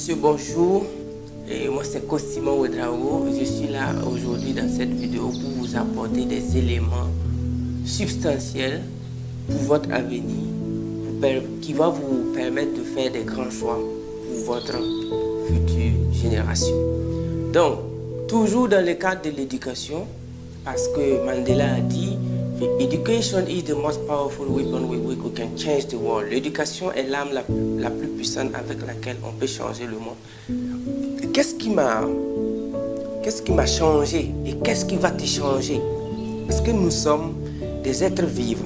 Monsieur, bonjour. Et moi, c'est Cosimo Ouedraogo. Je suis là aujourd'hui dans cette vidéo pour vous apporter des éléments substantiels pour votre avenir, qui va vous permettre de faire des grands choix pour votre future génération. Donc, toujours dans le cadre de l'éducation, parce que Mandela a dit Education is the most powerful weapon with which we can change the world. L'éducation est l'arme la plus puissante avec laquelle on peut changer le monde. Qu'est-ce qui m'a changé et qu'est-ce qui va te changer? Parce que nous sommes des êtres vivants,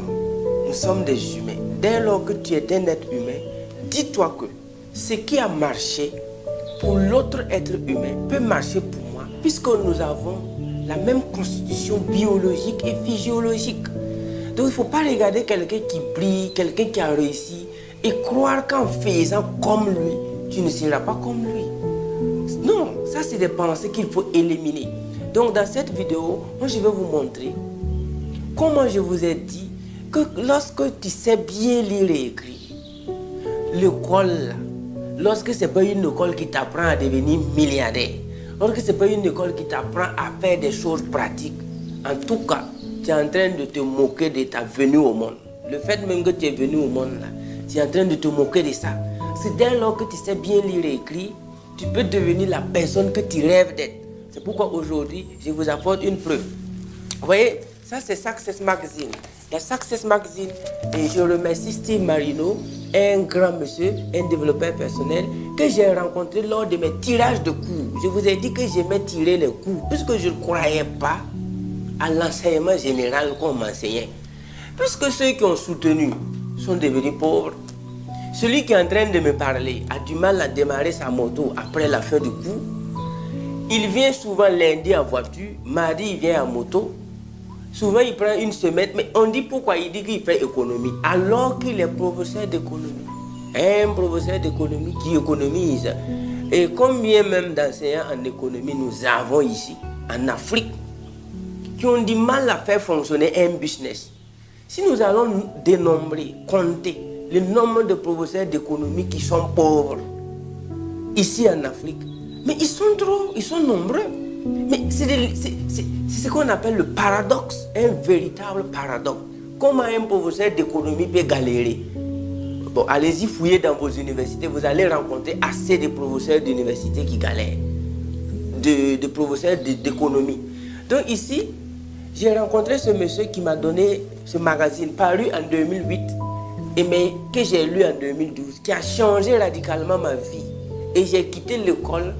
nous sommes des humains. Dès lors que tu es un être humain, dis-toi que ce qui a marché pour l'autre être humain peut marcher pour moi, puisque nous avons la même constitution biologique et physiologique. Donc il ne faut pas regarder quelqu'un qui brille, quelqu'un qui a réussi et croire qu'en faisant comme lui, tu ne seras pas comme lui. Non, ça c'est des pensées qu'il faut éliminer. Donc dans cette vidéo, moi je vais vous montrer comment je vous ai dit que lorsque tu sais bien lire et écrire, l'école, lorsque ce n'est pas une école qui t'apprend à devenir milliardaire, lorsque ce n'est pas une école qui t'apprend à faire des choses pratiques, en tout cas, tu es en train de te moquer de ta venue au monde. Le fait même que tu es venu au monde, là, tu es en train de te moquer de ça. C'est dès lors que tu sais bien lire et écrire, tu peux devenir la personne que tu rêves d'être. C'est pourquoi aujourd'hui, je vous apporte une preuve. Vous voyez, ça c'est Success Magazine. La Success Magazine, et je remercie Steve Marino, un grand monsieur, un développeur personnel que j'ai rencontré lors de mes tirages de cours. Je vous ai dit que j'aimais tirer les cours puisque je ne croyais pas à l'enseignement général qu'on m'enseignait. Puisque ceux qui ont soutenu sont devenus pauvres. Celui qui est en train de me parler a du mal à démarrer sa moto après la fin du cours. Il vient souvent lundi en voiture, mardi il vient en moto. Souvent il prend une semaine, mais on dit pourquoi il dit qu'il fait économie alors qu'il est professeur d'économie. Un professeur d'économie qui économise. Et combien même d'enseignants en économie nous avons ici, en Afrique, qui ont du mal à faire fonctionner un business. Si nous allons dénombrer, compter le nombre de professeurs d'économie qui sont pauvres ici en Afrique, mais ils sont nombreux. Mais c'est ce qu'on appelle le paradoxe, un véritable paradoxe. Comment un professeur d'économie peut galérer? Bon, allez-y fouiller dans vos universités, vous allez rencontrer assez de professeurs d'université qui galèrent, de professeurs d'économie. Donc ici, j'ai rencontré ce monsieur qui m'a donné ce magazine paru en 2008, mais que j'ai lu en 2012, qui a changé radicalement ma vie. Et j'ai quitté l'école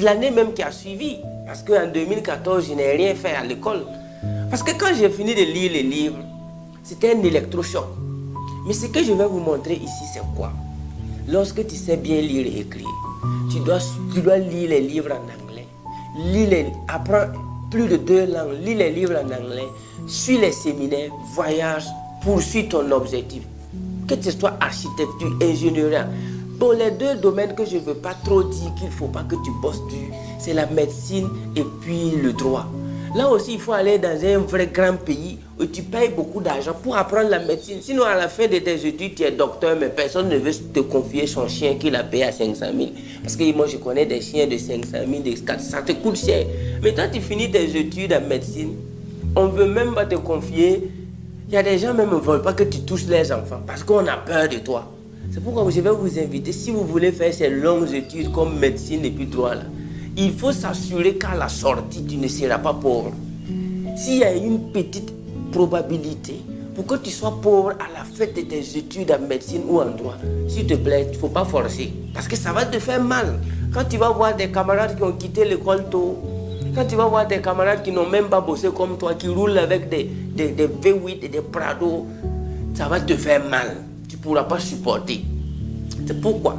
l'année même qui a suivi. Parce qu'en 2014, je n'ai rien fait à l'école. Parce que quand j'ai fini de lire les livres, c'était un électrochoc. Mais ce que je vais vous montrer ici, c'est quoi? Lorsque tu sais bien lire et écrire, tu dois lire les livres en anglais. Apprends plus de 2 langues, lis les livres en anglais, suis les séminaires, voyage, poursuis ton objectif. Que ce soit architecture, ingénierie. Bon, les 2 domaines que je ne veux pas trop dire qu'il ne faut pas que tu bosses dessus, c'est la médecine et puis le droit. Là aussi, il faut aller dans un vrai grand pays où tu payes beaucoup d'argent pour apprendre la médecine. Sinon, à la fin de tes études, tu es docteur, mais personne ne veut te confier son chien qu'il a payé à 500 000. Parce que moi, je connais des chiens de 500 000, de 400, ça te coûte cher. Mais quand tu finis tes études en médecine, on ne veut même pas te confier. Il y a des gens même qui ne veulent pas que tu touches les enfants parce qu'on a peur de toi. C'est pourquoi je vais vous inviter, si vous voulez faire ces longues études comme médecine et puis droit, là, il faut s'assurer qu'à la sortie, tu ne seras pas pauvre. S'il y a une petite probabilité pour que tu sois pauvre à la fin de tes études en médecine ou en droit, s'il te plaît, il ne faut pas forcer. Parce que ça va te faire mal. Quand tu vas voir des camarades qui ont quitté l'école tôt, quand tu vas voir des camarades qui n'ont même pas bossé comme toi, qui roulent avec des V8 et des Prado, ça va te faire mal. Tu ne pourras pas supporter. C'est pourquoi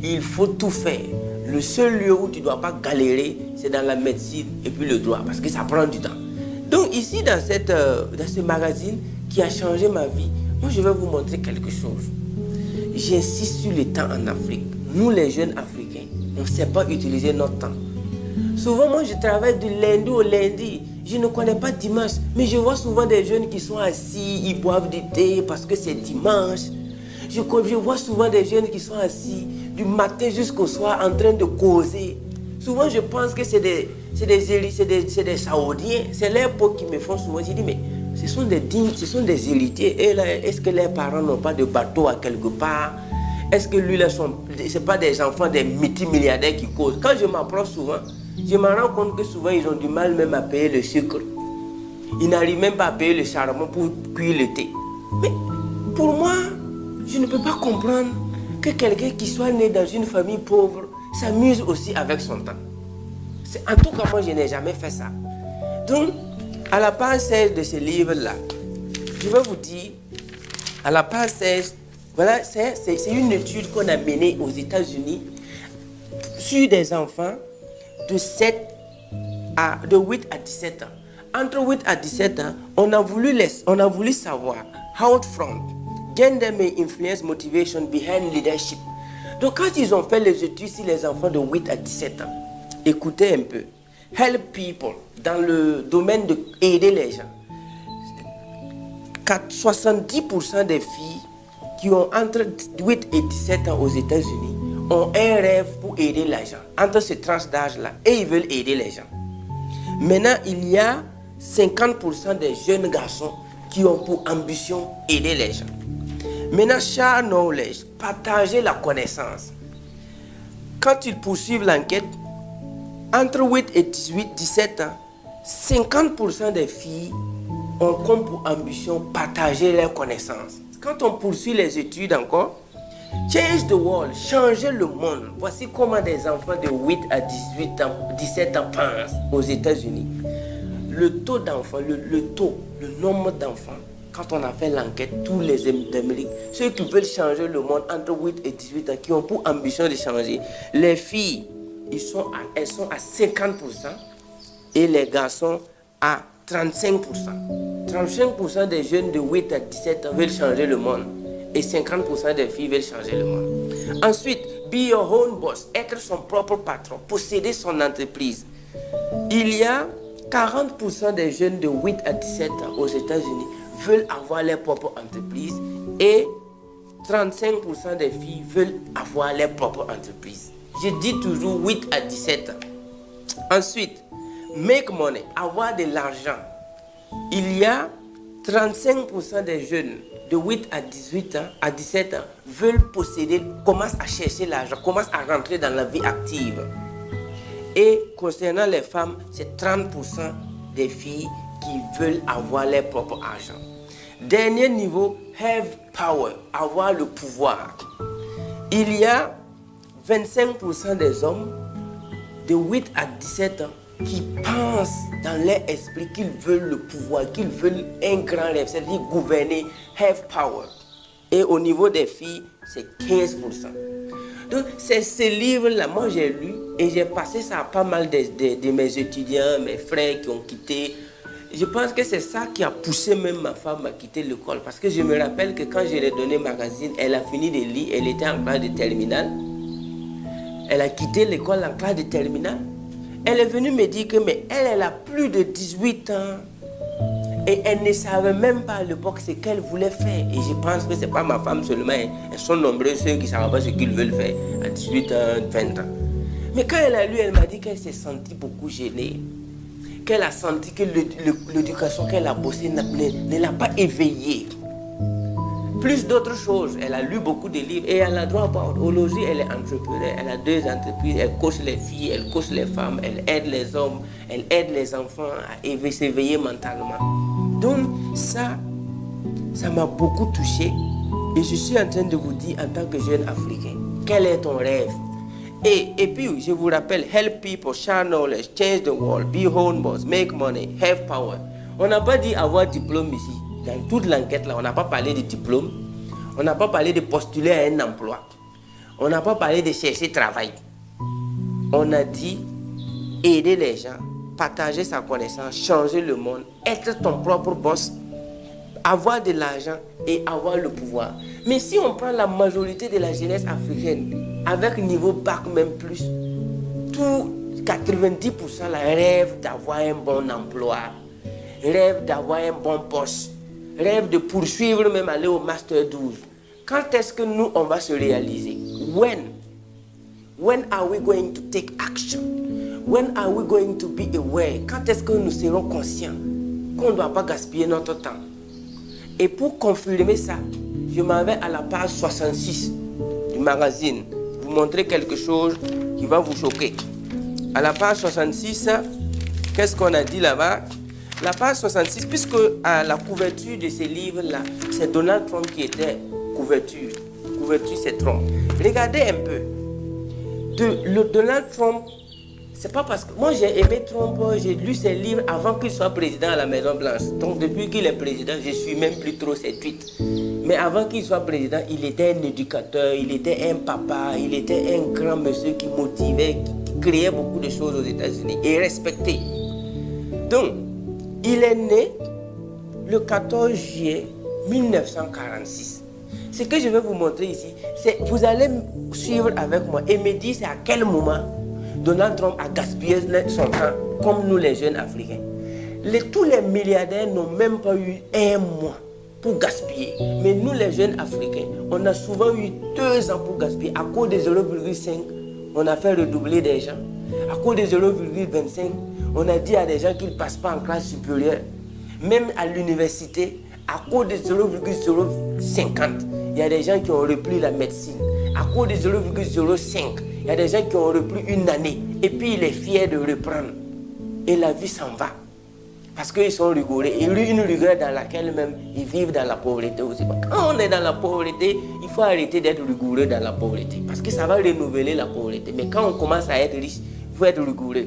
il faut tout faire. Le seul lieu où tu ne dois pas galérer, c'est dans la médecine et puis le droit, parce que ça prend du temps. Donc ici, dans ce magazine qui a changé ma vie, moi je vais vous montrer quelque chose. J'insiste sur le temps en Afrique. Nous les jeunes Africains, on ne sait pas utiliser notre temps. Souvent, moi je travaille du lundi au lundi. Je ne connais pas dimanche, mais je vois souvent des jeunes qui sont assis, ils boivent du thé parce que c'est dimanche. Je vois souvent des jeunes qui sont assis, du matin jusqu'au soir en train de causer. Souvent, je pense que c'est des Saoudiens. C'est leurs potes qui me font souvent. Je dis, mais ce sont des dignes, ce sont des héritiers. Et là, est-ce que leurs parents n'ont pas de bateau à quelque part? Est-ce que lui, ce n'est pas des enfants des multimilliardaires qui causent? Quand je m'approche souvent, je me rends compte que souvent, ils ont du mal même à payer le sucre. Ils n'arrivent même pas à payer le charbon pour cuire le thé. Mais pour moi, je ne peux pas comprendre que quelqu'un qui soit né dans une famille pauvre s'amuse aussi avec son temps. En tout cas, moi, je n'ai jamais fait ça. Donc, à la page 16 de ce livre-là, je vais vous dire, à la page 16, voilà, c'est une étude qu'on a menée aux États-Unis sur des enfants de 8 à 17 ans. Entre 8 à 17 ans, on a voulu savoir how from gender may influence motivation behind leadership. Donc quand ils ont fait les études sur les enfants de 8 à 17 ans, écoutez un peu. Help people, dans le domaine de aider les gens. 70% des filles qui ont entre 8 et 17 ans aux États-Unis ont un rêve pour aider les gens, entre ces tranches d'âge-là, et ils veulent aider les gens. Maintenant, il y a 50% des jeunes garçons qui ont pour ambition aider les gens. Maintenant, share knowledge, partager la connaissance. Quand ils poursuivent l'enquête, entre 8 et 17 ans, 50% des filles ont comme pour ambition partager leurs connaissances. Quand on poursuit les études encore, change the world, changer le monde. Voici comment des enfants de 8 à 17 ans pensent aux États-Unis. Le taux d'enfants, le nombre d'enfants, quand on a fait l'enquête, tous les Américains, ceux qui veulent changer le monde entre 8 et 18 ans, qui ont pour ambition de changer, les filles, elles sont à 50% et les garçons à 35%. 35% des jeunes de 8 à 17 ans veulent changer le monde et 50% des filles veulent changer le monde. Ensuite, be your own boss, être son propre patron, posséder son entreprise. Il y a 40% des jeunes de 8 à 17 ans aux États-Unis veulent avoir leur propre entreprise et 35% des filles veulent avoir leur propre entreprise. Je dis toujours 8 à 17 ans. Ensuite, make money, avoir de l'argent. Il y a 35% des jeunes de 8 à 18 ans, à 17 ans, veulent posséder, commencent à chercher l'argent, commencent à rentrer dans la vie active. Et concernant les femmes, c'est 30% des filles qui veulent avoir leur propre argent. Dernier niveau, have power, avoir le pouvoir. Il y a 25% des hommes de 8 à 17 ans qui pensent dans leur esprit qu'ils veulent le pouvoir, qu'ils veulent un grand rêve, c'est-à-dire gouverner, have power. Et au niveau des filles, c'est 15%. Donc, c'est ce livre-là, moi j'ai lu et j'ai passé ça à pas mal de mes étudiants, mes frères qui ont quitté. Je pense que c'est ça qui a poussé même ma femme à quitter l'école. Parce que je me rappelle que quand je lui ai donné magazine, elle a fini de lire, elle était en classe de terminale. Elle a quitté l'école en classe de terminale. Elle est venue me dire que mais elle a plus de 18 ans. Et elle ne savait même pas à l'époque ce qu'elle voulait faire. Et je pense que ce n'est pas ma femme seulement. Elles sont nombreux ceux qui ne savent pas ce qu'ils veulent faire à 18 ans, 20 ans. Mais quand elle a lu, elle m'a dit qu'elle s'est sentie beaucoup gênée. Qu'elle a senti que l'éducation qu'elle a bossée ne l'a pas éveillée. Plus d'autres choses, elle a lu beaucoup de livres et elle a droit au logis, elle est entrepreneur, elle a 2 entreprises, elle coach les filles, elle coach les femmes, elle aide les hommes, elle aide les enfants à s'éveiller mentalement. Donc ça m'a beaucoup touché et je suis en train de vous dire en tant que jeune Africain, quel est ton rêve? Et puis, je vous rappelle, help people, share knowledge, change the world, be home boss, make money, have power. On n'a pas dit avoir diplôme ici. Dans toute l'enquête là, on n'a pas parlé de diplôme. On n'a pas parlé de postuler à un emploi. On n'a pas parlé de chercher travail. On a dit aider les gens, partager sa connaissance, changer le monde, être ton propre boss, avoir de l'argent et avoir le pouvoir. Mais si on prend la majorité de la jeunesse africaine, avec niveau bac même plus, tout 90% là, rêve d'avoir un bon emploi, rêve d'avoir un bon poste, rêve de poursuivre même aller au master 12. Quand est-ce que nous on va se réaliser? When? When are we going to take action? When are we going to be aware? Quand est-ce que nous serons conscients qu'on ne doit pas gaspiller notre temps? Et pour confirmer ça, je m'en vais à la page 66 du magazine. Vous montrer quelque chose qui va vous choquer. À la page 66, qu'est-ce qu'on a dit là-bas? La page 66, puisque à la couverture de ces livres-là, c'est Donald Trump qui était couverture. Couverture, c'est Trump. Regardez un peu. Le Donald Trump, c'est pas parce que... Moi, j'ai aimé Trump, j'ai lu ses livres avant qu'il soit président à la Maison-Blanche. Donc, depuis qu'il est président, je ne suis même plus trop ses tweets. Mais avant qu'il soit président, il était un éducateur, il était un papa, il était un grand monsieur qui motivait, qui créait beaucoup de choses aux États-Unis et respecté. Donc, il est né le 14 juillet 1946. Ce que je vais vous montrer ici, c'est vous allez suivre avec moi et me dire c'est à quel moment Donald Trump a gaspillé son temps comme nous les jeunes Africains. Tous les milliardaires n'ont même pas eu un mois pour gaspiller. Mais nous les jeunes Africains, on a souvent eu 2 ans pour gaspiller. À cause de 0,5, on a fait redoubler des gens. À cause de 0,25, on a dit à des gens qu'ils ne passent pas en classe supérieure. Même à l'université, à cause de 0,050, il y a des gens qui ont repris la médecine. À cause de 0,05, il y a des gens qui ont repris une année. Et puis il est fier de reprendre. Et la vie s'en va. Parce qu'ils sont rigoureux. Et lui, une rigueur dans laquelle même ils vivent dans la pauvreté aussi. Quand on est dans la pauvreté, il faut arrêter d'être rigoureux dans la pauvreté. Parce que ça va renouveler la pauvreté. Mais quand on commence à être riche, il faut être rigoureux.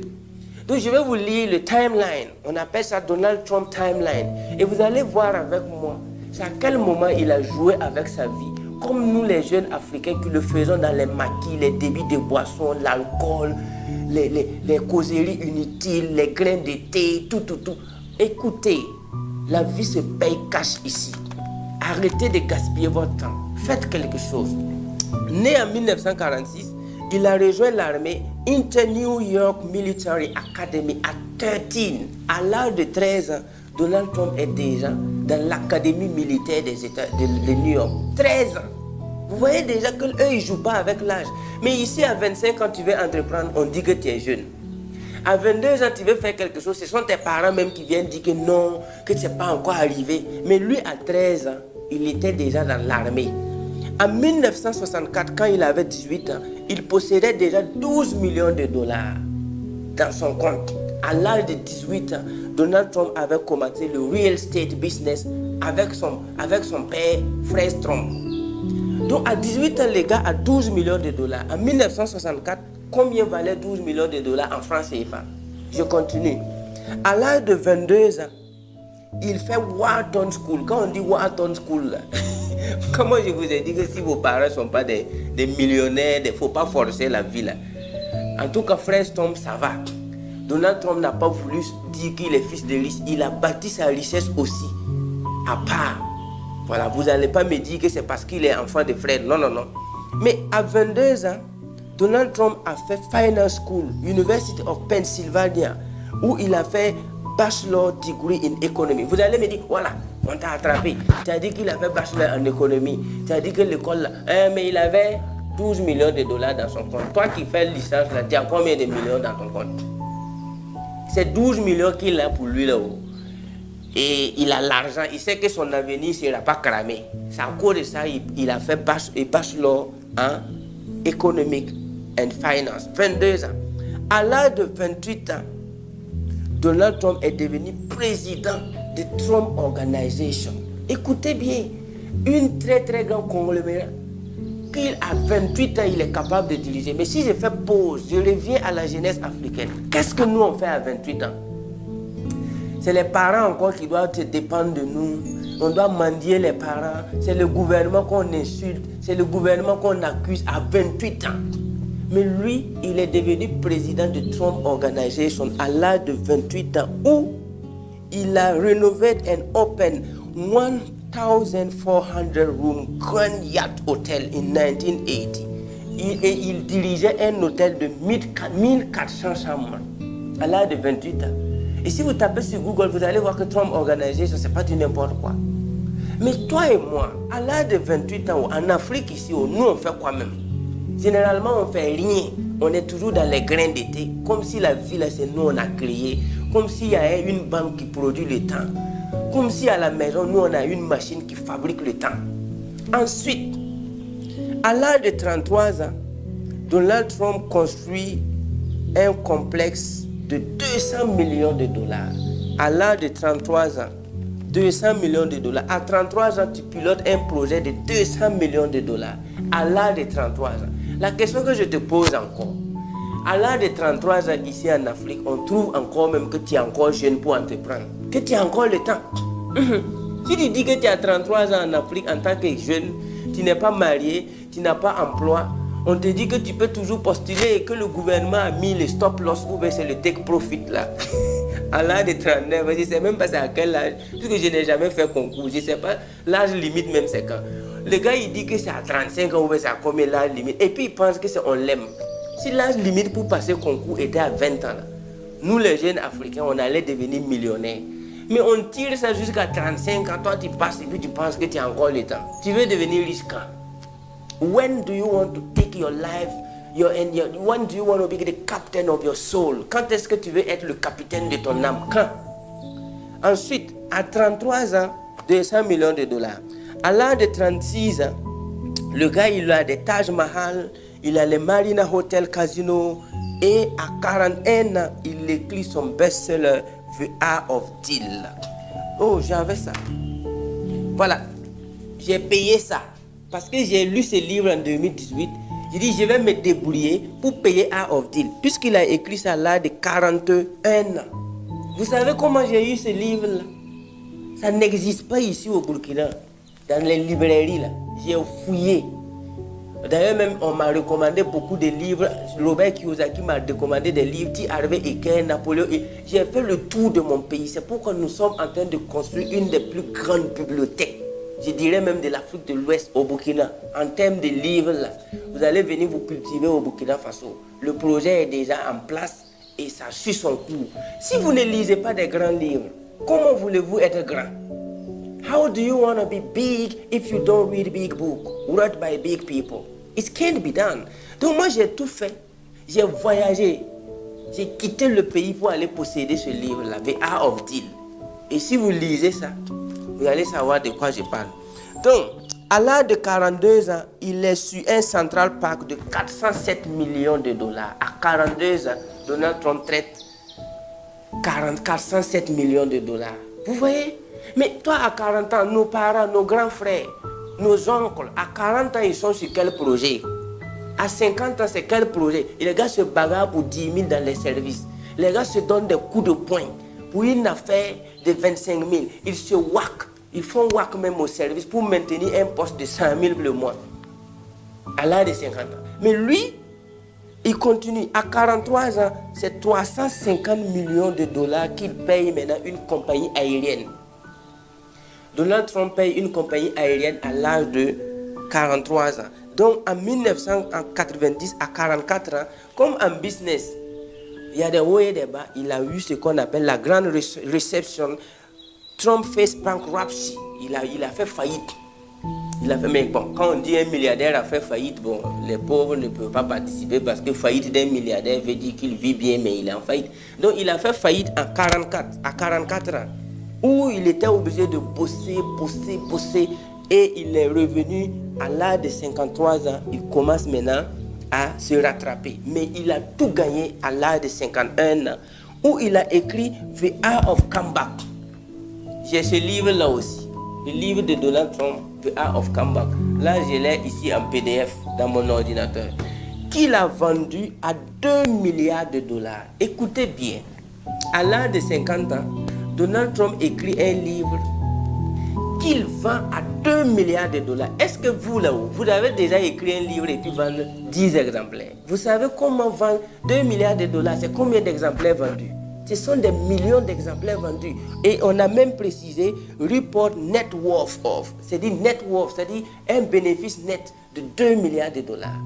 Donc je vais vous lire le timeline. On appelle ça Donald Trump timeline. Et vous allez voir avec moi, c'est à quel moment il a joué avec sa vie. Comme nous les jeunes Africains qui le faisons dans les maquis, les débits de boissons, l'alcool, les causeries inutiles, les grains de thé, tout. Écoutez, la vie se paye cash ici. Arrêtez de gaspiller votre temps. Faites quelque chose. Né en 1946, il a rejoint l'armée Inter-New York Military Academy à 13. À l'âge de 13 ans, Donald Trump est déjà dans l'académie militaire des États de New York. 13 ans. Vous voyez déjà qu'eux, ils ne jouent pas avec l'âge. Mais ici, à 25 ans, tu veux entreprendre, on dit que tu es jeune. À 22 ans, tu veux faire quelque chose, ce sont tes parents même qui viennent dire que non, que ce n'est pas encore arrivé. Mais lui, à 13 ans, il était déjà dans l'armée. En 1964, quand il avait 18 ans, il possédait déjà 12 millions de dollars dans son compte. À l'âge de 18 ans, Donald Trump avait commencé le real estate business avec son père, Fred Trump. Donc à 18 ans, les gars, à 12 millions de dollars. En 1964, combien valait 12 millions de dollars en francs CFA? Je continue. À l'âge de 22 ans, il fait Wharton School. Quand on dit Wharton School, comment je vous ai dit que si vos parents ne sont pas des millionnaires, il ne faut pas forcer la vie là. En tout cas, Fred Trump, ça va. Donald Trump n'a pas voulu dire qu'il est fils de riche. Il a bâti sa richesse aussi, à part. Voilà, vous n'allez pas me dire que c'est parce qu'il est enfant de Fred. Non. Mais à 22 ans, Donald Trump a fait Finance School, University of Pennsylvania, où il a fait Bachelor Degree in Economy. Vous allez me dire, voilà, on t'a attrapé. Tu as dit qu'il avait Bachelor en économie. Tu as dit que l'école, mais il avait 12 millions de dollars dans son compte. Toi qui fais licence, là, tu as combien de millions dans ton compte? C'est 12 millions qu'il a pour lui là-haut. Et il a l'argent, il sait que son avenir ne sera pas cramé. C'est à cause de ça il a fait Bachelor en Economic and Finance. 22 ans. À l'âge de 28 ans, Donald Trump est devenu président de Trump Organization. Écoutez bien, une très très grande conglomérat qu'il à 28 ans, il est capable de diriger. Mais si je fais pause, je reviens à la jeunesse africaine. Qu'est-ce que nous on fait à 28 ans? C'est les parents encore qui doivent se dépendre de nous. On doit mendier les parents. C'est le gouvernement qu'on insulte. C'est le gouvernement qu'on accuse à 28 ans. Mais lui, il est devenu président de Trump Organization à l'âge de 28 ans où il a rénové and opened 1,400 room Grand Yacht Hotel in 1980. Et il dirigeait un hôtel de 1400 chambres à l'âge de 28 ans. Et si vous tapez sur Google, vous allez voir que Trump Organization, ce n'est pas du n'importe quoi. Mais toi et moi, à l'âge de 28 ans, en Afrique ici, nous on fait quoi même? Généralement, on ne fait rien. On est toujours dans les grains d'été, comme si la vie, là, c'est nous, on a créé. Comme s'il y a une banque qui produit le temps. Comme si à la maison, nous, on a une machine qui fabrique le temps. Ensuite, à l'âge de 33 ans, Donald Trump construit un complexe de 200 millions de dollars. À l'âge de 33 ans, 200 millions de dollars. À 33 ans, tu pilotes un projet de 200 millions de dollars. À l'âge de 33 ans. La question que je te pose encore, à l'âge de 33 ans ici en Afrique, on trouve encore même que tu es encore jeune pour entreprendre. Que tu as encore le temps. Si tu dis que tu as 33 ans en Afrique en tant que jeune, tu n'es pas marié, tu n'as pas emploi, on te dit que tu peux toujours postuler et que le gouvernement a mis le stop loss ou bien c'est le take profit là. À l'âge de 39, je ne sais même pas c'est à quel âge, puisque je n'ai jamais fait concours, je ne sais pas, l'âge limite même c'est quand. Le gars il dit que c'est à 35 ans ou bien c'est à combien l'âge limite, et puis il pense que c'est on l'aime. Si l'âge limite pour passer concours était à 20 ans, là, nous les jeunes Africains, on allait devenir millionnaires. Mais on tire ça jusqu'à 35 ans, toi tu passes et puis tu penses que tu as encore le temps. Tu veux devenir riche quand? When do you want to take your life, when do you want to be the captain of your soul? Quand est-ce que tu veux être le capitaine de ton âme? Quand? Ensuite, à 33 ans, 200 millions de dollars. À l'âge de 36 ans, le gars il a des Taj Mahal, il a les Marina Hotel Casino et à 41 ans, il écrit son best-seller The Art of Deal. Oh, j'avais ça. Voilà, j'ai payé ça. Parce que j'ai lu ce livre en 2018, j'ai dit je vais me débrouiller pour payer Art of Deal. Puisqu'il a écrit ça à l'âge de 41 ans. Vous savez comment j'ai eu ce livre-là? Ça n'existe pas ici au Burkina, dans les librairies là. J'ai fouillé. D'ailleurs même on m'a recommandé beaucoup de livres. Robert Kiyosaki m'a recommandé des livres, T. Harvey Eker, Napoléon. J'ai fait le tour de mon pays. C'est pourquoi nous sommes en train de construire une des plus grandes bibliothèques. Je dirais même de l'Afrique de l'Ouest au Burkina. En termes de livres, là, vous allez venir vous cultiver au Burkina Faso. Le projet est déjà en place et ça suit son cours. Si vous ne lisez pas des grands livres, comment voulez-vous être grand? How do you want to be big if you don't read big books written by big people? It can't be done. Donc moi j'ai tout fait. J'ai voyagé. J'ai quitté le pays pour aller posséder ce livre-là, The Art of Deal. Et si vous lisez ça, vous allez savoir de quoi je parle. Donc, à l'âge de 42 ans, il est sur un Central Park de 407 millions de dollars. À 42 ans, Donald Trump traite 407 millions de dollars. Vous voyez? Mais toi, à 40 ans, nos parents, nos grands frères, nos oncles, à 40 ans, ils sont sur quel projet? À 50 ans, c'est quel projet? Et les gars se bagarrent pour 10 000 dans les services. Les gars se donnent des coups de poing. Pour une affaire de 25 000, ils se whackent. Ils font whack même au service pour maintenir un poste de 100 000 le mois. À l'âge de 50 ans. Mais lui, il continue. À 43 ans, c'est 350 millions de dollars qu'il paye maintenant une compagnie aérienne. Donald Trump paye une compagnie aérienne à l'âge de 43 ans. Donc en 1990 à 44 ans, comme en business, il y a des hauts et des bas, il a eu ce qu'on appelle la grande réception. Trump face bankruptcy, il a fait faillite. Mais bon, quand on dit un milliardaire a fait faillite, bon, les pauvres ne peuvent pas participer parce que faillite d'un milliardaire veut dire qu'il vit bien, mais il est en faillite. Donc il a fait faillite à 44 ans, où il était obligé de bosser, et il est revenu à l'âge de 53 ans. Il commence maintenant à se rattraper. Mais il a tout gagné à l'âge de 51 ans, où il a écrit The Art of Comeback. J'ai ce livre-là aussi, le livre de Donald Trump, The Art of Comeback. Là, je l'ai ici en PDF dans mon ordinateur. Qu'il a vendu à 2 milliards de dollars. Écoutez bien, à l'âge de 50 ans, Donald Trump écrit un livre qu'il vend à 2 milliards de dollars. Est-ce que vous, là-haut, vous avez déjà écrit un livre et puis vendre 10 exemplaires? Vous savez comment vendre 2 milliards de dollars? C'est combien d'exemplaires vendus? Ce sont des millions d'exemplaires vendus. Et on a même précisé report net worth of. C'est-à-dire net worth, c'est-à-dire un bénéfice net de 2 milliards de dollars.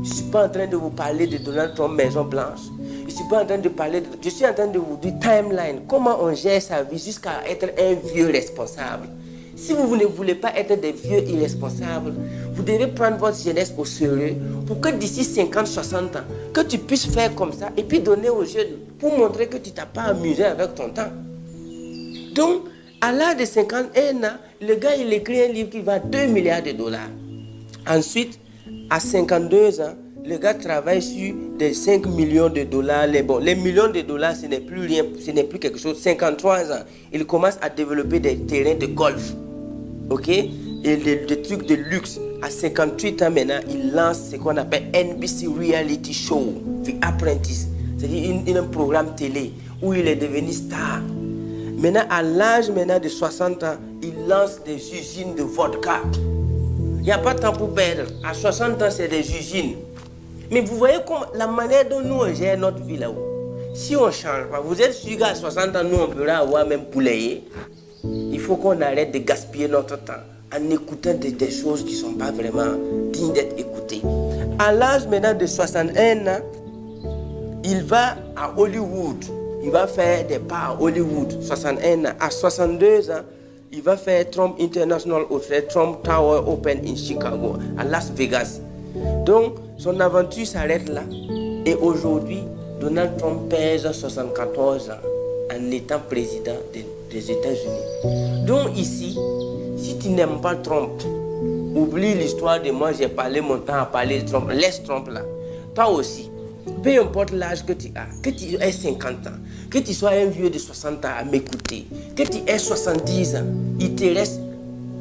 Je ne suis pas en train de vous parler de Donald Trump Maison Blanche. Je suis pas en train de parler, je suis en train de vous dire timeline, comment on gère sa vie jusqu'à être un vieux responsable. Si vous ne voulez pas être des vieux irresponsables, Vous devez prendre votre jeunesse au sérieux pour que d'ici 50, 60 ans, que tu puisses faire comme ça et puis donner aux jeunes pour montrer que tu ne t'as pas amusé avec ton temps. Donc, à l'âge de 51 ans, le gars, il écrit un livre qui va 2 milliards de dollars. Ensuite, à 52 ans, le gars travaille sur des 5 millions de dollars. Les millions de dollars, ce n'est plus rien, ce n'est plus quelque chose. 53 ans, il commence à développer des terrains de golf. Ok? Et des trucs de luxe. À 58 ans maintenant, il lance ce qu'on appelle NBC Reality Show, The Apprentice. C'est-à-dire un programme télé où il est devenu star. Maintenant, à l'âge de 60 ans, il lance des usines de vodka. Il n'y a pas de temps pour perdre. À 60 ans, c'est des usines. Mais vous voyez comme la manière dont nous on gère notre vie là-haut. Si on ne change pas, vous êtes sûr qu'à 60 ans, nous on peut avoir même poulet. Il faut qu'on arrête de gaspiller notre temps en écoutant des choses qui ne sont pas vraiment dignes d'être écoutées. À l'âge maintenant de 61 ans, il va à Hollywood. Il va faire des pas à Hollywood, 61 ans. À 62 ans, il va faire Trump International Hotel, Trump Tower Open in Chicago, à Las Vegas. Donc, son aventure s'arrête là. Et aujourd'hui, Donald Trump pèse 74 ans en étant président des États-Unis. Donc ici, si tu n'aimes pas Trump, oublie l'histoire de moi, j'ai parlé mon temps à parler de Trump. Laisse Trump là. Toi aussi, peu importe l'âge que tu as, que tu aies 50 ans, que tu sois un vieux de 60 ans à m'écouter, que tu aies 70 ans, il te reste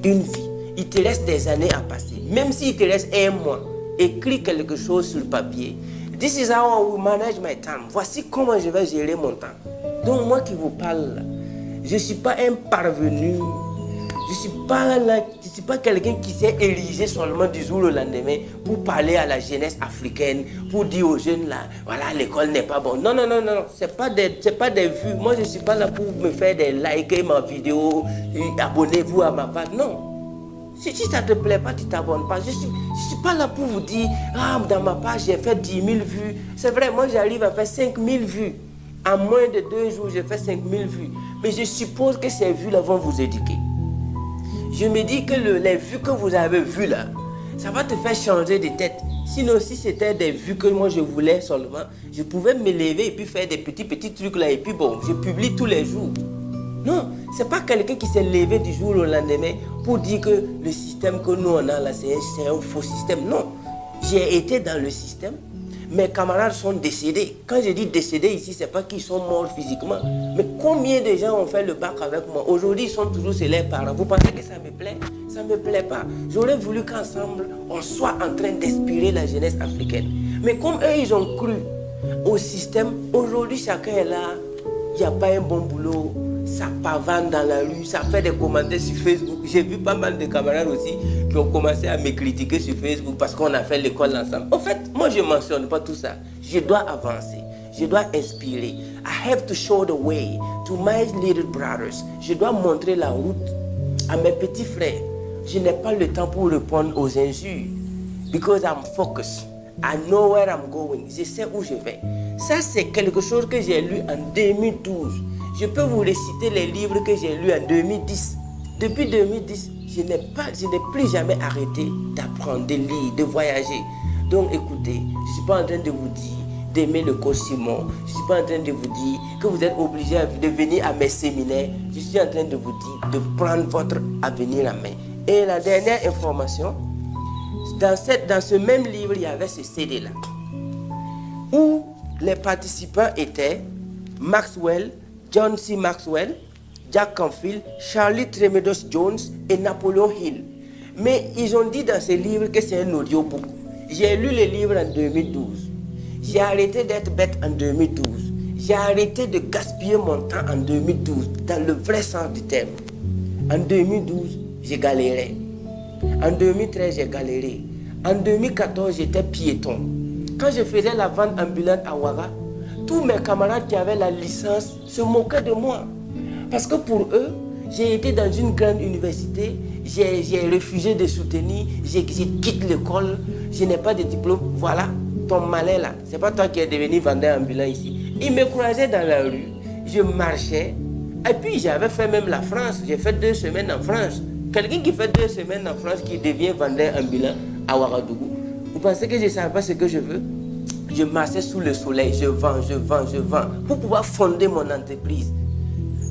une vie, il te reste des années à passer. Même s'il te reste un mois, écris quelque chose sur le papier. This is how I will manage my time. Voici comment je vais gérer mon temps. Donc moi qui vous parle là, je ne suis pas un parvenu. Je ne suis pas quelqu'un qui s'est érigé seulement du jour au lendemain pour parler à la jeunesse africaine, pour dire aux jeunes là, voilà, l'école n'est pas bonne. Non, non, non, non, ce n'est pas des vues. Moi, je ne suis pas là pour me faire des likes ma vidéo, abonnez-vous à ma page. Non. Si ça ne te plaît pas, tu ne t'abonnes pas. Je ne suis pas là pour vous dire, ah, dans ma page, j'ai fait 10 000 vues. C'est vrai, moi, j'arrive à faire 5 000 vues. En moins de 2 jours, j'ai fait 5 000 vues. Mais je suppose que ces vues-là vont vous éduquer. Je me dis que les vues que vous avez vues là, ça va te faire changer de tête. Sinon, si c'était des vues que moi je voulais seulement, je pouvais me lever et puis faire des petits trucs là et puis bon, je publie tous les jours. Non, c'est pas quelqu'un qui s'est levé du jour au lendemain pour dire que le système que nous on a là, c'est un faux système. Non, j'ai été dans le système. Mes camarades sont décédés. Quand je dis décédés ici, ce n'est pas qu'ils sont morts physiquement. Mais combien de gens ont fait le bac avec moi? Aujourd'hui, ils sont toujours chez leurs parents. Vous pensez que ça me plaît? Ça ne me plaît pas. J'aurais voulu qu'ensemble, on soit en train d'inspirer la jeunesse africaine. Mais comme eux, ils ont cru au système, aujourd'hui, chacun est là. Il n'y a pas un bon boulot. Ça pavane dans la rue, ça fait des commentaires sur Facebook. J'ai vu pas mal de camarades aussi qui ont commencé à me critiquer sur Facebook parce qu'on a fait l'école ensemble. En fait, moi je ne mentionne pas tout ça. Je dois avancer, je dois inspirer. I have to show the way to my little brothers. Je dois montrer la route à mes petits frères. Je n'ai pas le temps pour répondre aux injures. Because I'm focused. I know where I'm going. Je sais où je vais. Ça, c'est quelque chose que j'ai lu en 2012. Je peux vous réciter les livres que j'ai lus en 2010. Depuis 2010, je n'ai plus jamais arrêté d'apprendre, de lire, de voyager. Donc écoutez, je ne suis pas en train de vous dire d'aimer le coach Simon. Je ne suis pas en train de vous dire que vous êtes obligé de venir à mes séminaires. Je suis en train de vous dire de prendre votre avenir en main. Et la dernière information, dans ce même livre, il y avait ce CD-là, où les participants étaient Maxwell, John C. Maxwell, Jack Canfield, Charlie Tremedos Jones et Napoleon Hill. Mais ils ont dit dans ce livre que c'est un audiobook. J'ai lu le livre en 2012. J'ai arrêté d'être bête en 2012. J'ai arrêté de gaspiller mon temps en 2012, dans le vrai sens du terme. En 2012, j'ai galéré. En 2013, j'ai galéré. En 2014, j'étais piéton. Quand je faisais la vente ambulante à Ouaga, tous mes camarades qui avaient la licence se moquaient de moi. Parce que pour eux, j'ai été dans une grande université, j'ai refusé de soutenir, j'ai quitté l'école, je n'ai pas de diplôme. Voilà, ton malin là, c'est pas toi qui es devenu vendeur ambulant ici. Ils me croisaient dans la rue, je marchais, et puis j'avais fait même la France, j'ai fait 2 semaines en France. Quelqu'un qui fait 2 semaines en France qui devient vendeur ambulant, à Ouagadougou. Vous pensez que je ne savais pas ce que je veux? Je marchais sous le soleil, je vends pour pouvoir fonder mon entreprise.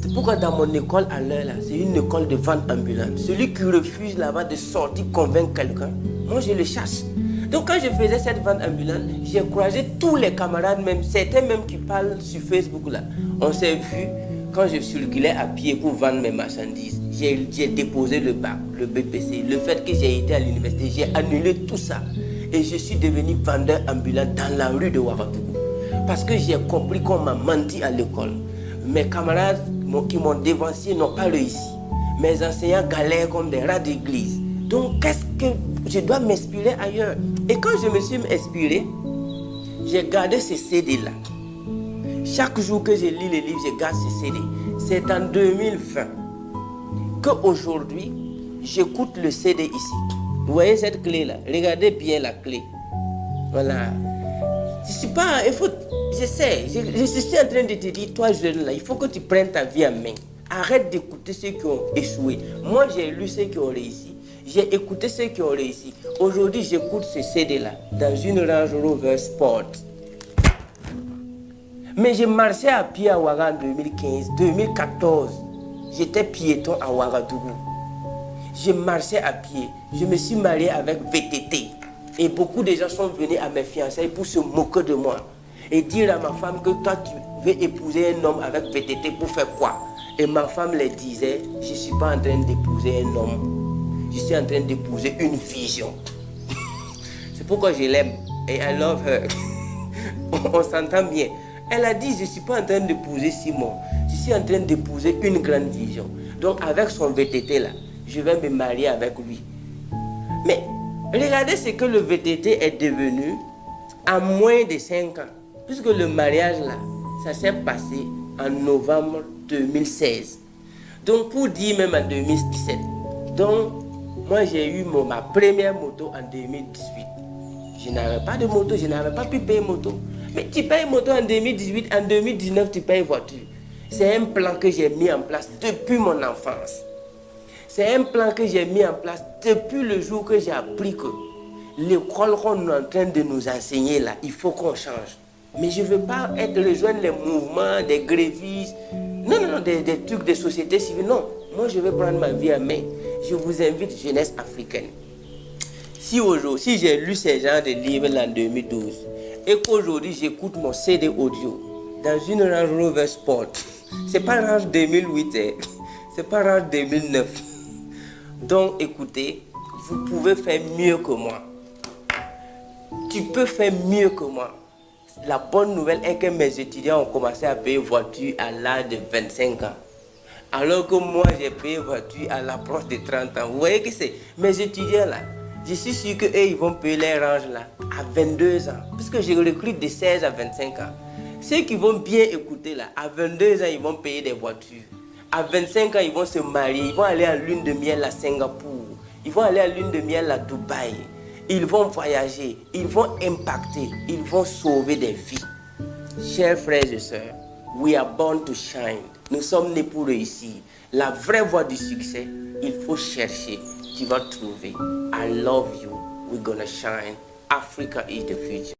C'est pourquoi dans mon école à l'heure là, c'est une école de vente ambulante. Celui qui refuse là-bas de sortir convaincre quelqu'un, moi je le chasse. Donc quand je faisais cette vente ambulante, j'ai croisé tous les camarades, même certains même qui parlent sur Facebook là. On s'est vu quand je circulais à pied pour vendre mes marchandises. J'ai déposé le bac, le BPC, le fait que j'ai été à l'université, j'ai annulé tout ça. Et je suis devenu vendeur ambulant dans la rue de Ouagadougou. Parce que j'ai compris qu'on m'a menti à l'école. Mes camarades qui m'ont dévancé n'ont pas réussi. Mes enseignants galèrent comme des rats d'église. Donc qu'est-ce que je dois m'inspirer ailleurs? Et quand je me suis inspiré, j'ai gardé ces CD-là. Chaque jour que je lis les livres, je garde ces CD. C'est en 2020 qu'aujourd'hui, j'écoute le CD ici. Vous voyez cette clé-là? Regardez bien la clé. Voilà. Je suis pas... Il faut... Je sais. Je suis en train de te dire, toi jeune là, il faut que tu prennes ta vie en main. Arrête d'écouter ceux qui ont échoué. Moi, j'ai lu ceux qui ont réussi. J'ai écouté ceux qui ont réussi. Aujourd'hui, j'écoute ce CD-là dans une Range Rover Sport. Mais j'ai marché à pied à Ouaga en 2015, 2014. J'étais piéton à Ouagadougou. Je marchais à pied. Je me suis marié avec VTT. Et beaucoup de gens sont venus à mes fiançailles pour se moquer de moi. Et dire à ma femme que toi, tu veux épouser un homme avec VTT pour faire quoi? Et ma femme leur disait, je ne suis pas en train d'épouser un homme. Je suis en train d'épouser une vision. C'est pourquoi je l'aime. Et I love her. On s'entend bien. Elle a dit, je ne suis pas en train d'épouser Simon. Je suis en train d'épouser une grande vision. Donc avec son VTT là, je vais me marier avec lui. Mais regardez ce que le VTT est devenu en moins de 5 ans. Puisque le mariage là, ça s'est passé en novembre 2016. Donc pour dire même en 2017. Donc moi j'ai eu ma première moto en 2018. Je n'avais pas de moto, je n'avais pas pu payer moto. Mais tu payes moto en 2018, en 2019 tu payes voiture. C'est un plan que j'ai mis en place depuis mon enfance. C'est un plan que j'ai mis en place depuis le jour que j'ai appris que l'école qu'on est en train de nous enseigner là, il faut qu'on change. Mais je ne veux pas rejoindre les mouvements, des grévistes, non, des trucs de société civile. Non, moi je vais prendre ma vie en main. Je vous invite, jeunesse africaine. Si aujourd'hui, si j'ai lu ces genres de livres en 2012 et qu'aujourd'hui j'écoute mon CD audio dans une Range Rover Sport, c'est pas Range 2008, c'est pas Range 2009. Donc écoutez, vous pouvez faire mieux que moi. Tu peux faire mieux que moi. La bonne nouvelle est que mes étudiants ont commencé à payer voiture à l'âge de 25 ans. Alors que moi, j'ai payé voiture à l'approche de 30 ans. Vous voyez que c'est mes étudiants là. Je suis sûr qu'eux, ils vont payer les ranges là à 22 ans. Puisque je recrute de 16 à 25 ans. Ceux qui vont bien écouter là, à 22 ans, ils vont payer des voitures. À 25 ans, ils vont se marier. Ils vont aller en lune de miel à Singapour. Ils vont aller en lune de miel à Dubaï. Ils vont voyager, ils vont impacter, ils vont sauver des vies. Chers frères et sœurs, we are born to shine. Nous sommes nés pour réussir. La vraie voie du succès, il faut chercher. Tu vas trouver. I love you. We're gonna shine. Africa is the future.